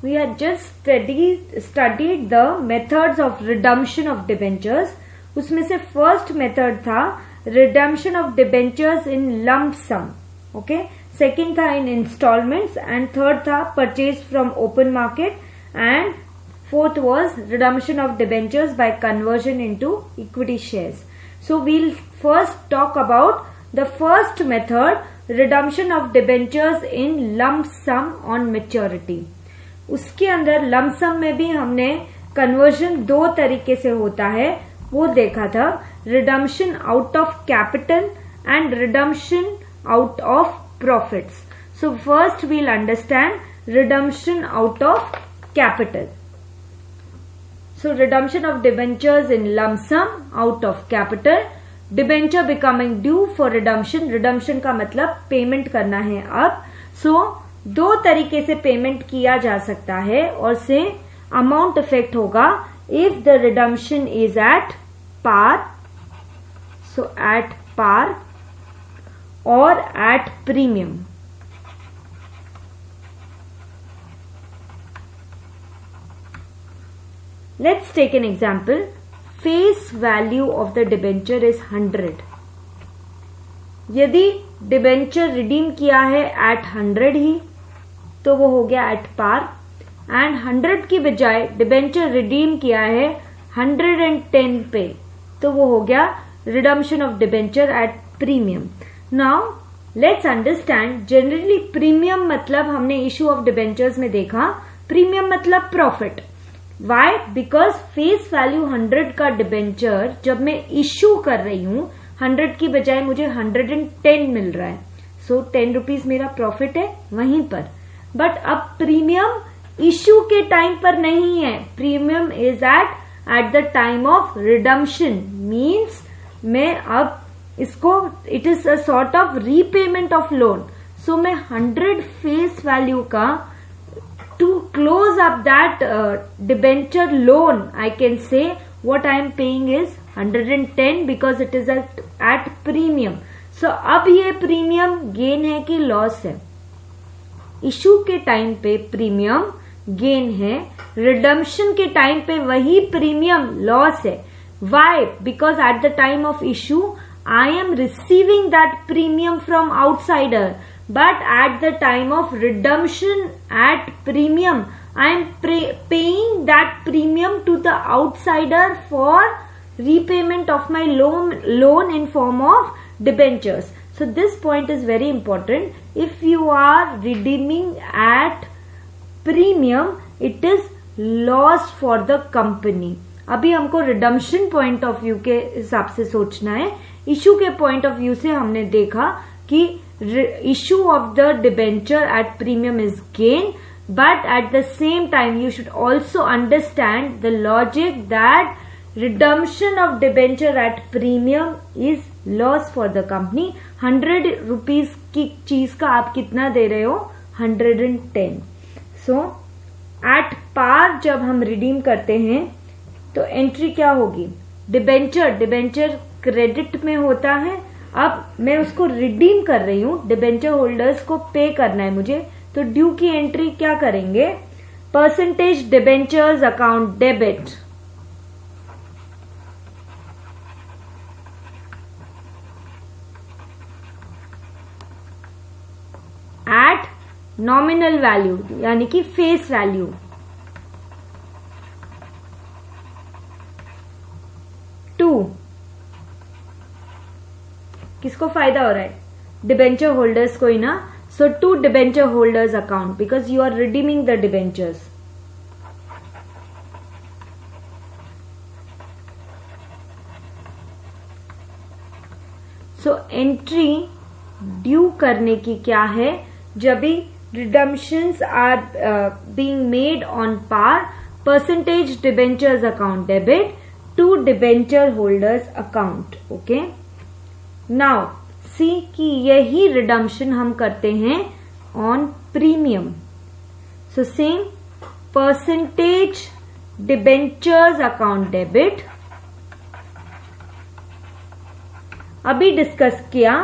we had just studied the methods of redemption of debentures. उसमें से first method था redemption of debentures in lump sum, okay. Second था in installments and third था purchase from open market and fourth was redemption of debentures by conversion into equity shares. So we'll first talk about the first method, redemption of debentures in lump sum on maturity. उसके अंदर lump sum में भी हमने conversion दो तरीके से होता है वो देखा था, redemption out of capital and redemption out of profits. So first we'll understand redemption out of capital. So redemption of debentures in lump sum out of capital, debenture becoming due for redemption. redemption का मतलब payment करना है अब. So दो तरीके से payment किया जा सकता है और से अमाउंट इफेक्ट होगा if the redemption is at par, so at par or at premium. Let's take an example. Face value of the debenture is 100. यदि डिबेंचर रिडीम किया है एट 100 ही तो वो हो गया एट पार, एंड 100 की बजाय डिबेंचर रिडीम किया है 110 पे तो वो हो गया redemption of debenture at premium. Now let's understand, generally premium मतलब हमने इशू ऑफ डिबेंचर्स में देखा, प्रीमियम मतलब profit. Why? Because face value 100 का डिबेंचर जब मैं इशू कर रही हूं 100 की बजाय मुझे 110 मिल रहा है, सो 10 रुपीज मेरा प्रॉफिट है वहीं पर. बट अब प्रीमियम इशू के टाइम पर नहीं है, premium is at the time of redemption. Means मैं अब इसको, it is a sort of repayment of loan. So मैं 100 फेस वैल्यू का to close up that debenture loan, I can say what I am paying is 110 because it is at premium. So अब ये premium gain है कि loss है? Issue के time पे premium gain है, रिडम्पशन के टाइम पे वही प्रीमियम लॉस है. Why? Because at the time of issue I am receiving that premium from outsider. But at the time of redemption at premium, I am paying that premium to the outsider for repayment of my loan in form of debentures. So this point is very important. If you are redeeming at premium, it is loss for the company. अभी हमको redemption point of view के हिसाब से सोचना है. issue के point of view से हमने देखा कि issue of the debenture at premium is gain, but at the same time you should also understand the logic that redemption of debenture at premium is loss for the company. 100 rupees की चीज का आप कितना दे रहे हो? 110. So at par जब हम redeem करते हैं तो एंट्री क्या होगी? डिबेंचर क्रेडिट में होता है. अब मैं उसको रिडीम कर रही हूं, डिबेंचर होल्डर्स को पे करना है मुझे, तो ड्यू की एंट्री क्या करेंगे? Percentage debentures account debit, at nominal value यानी कि फेस वैल्यू. किसको फायदा हो रहा है? डिबेंचर होल्डर्स को ही ना. So to debenture holders account because you are redeeming the debentures. So entry due करने की क्या है? जब भी redemptions are being made on par, percentage debentures account debit to debenture holders account. Okay, now see कि यही redemption हम करते हैं on premium. So same percentage debentures account debit. अभी डिस्कस किया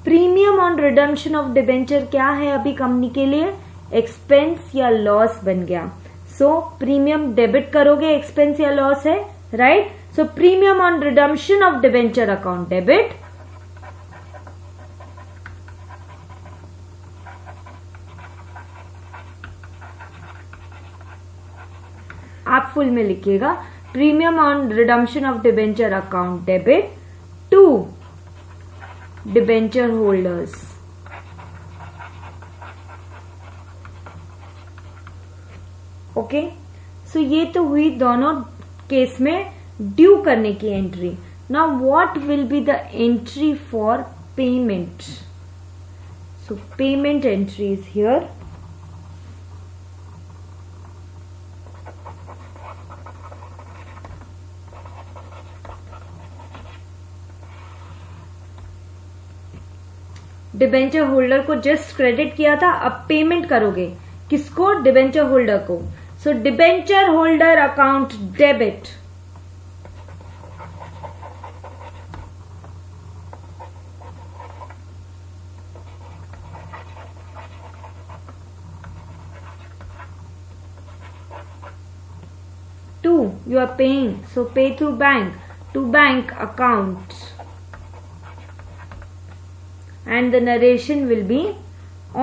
premium on redemption of debenture क्या है अभी कंपनी के लिए? एक्सपेंस या लॉस बन गया. सो प्रीमियम डेबिट करोगे, एक्सपेंस या लॉस है, right. So premium on redemption of debenture account debit. आप फुल में लिखिएगा, premium on redemption of debenture account debit to debenture holders. Okay. So ये तो हुई दोनों केस में ड्यू करने की entry. Now what will be the entry for payment. So payment entry is here. Debenture holder को जस्ट क्रेडिट किया था, अब पेमेंट करोगे किसको, डिबेंचर होल्डर को. So debenture holder account debit. To you are paying, so pay through bank, to bank account. And the narration will be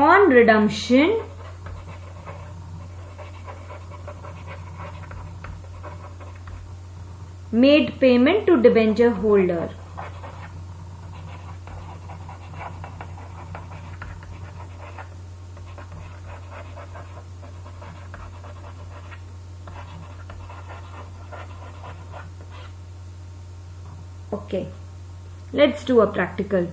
on redemption made payment to debenture holder. Okay, let's do a practical.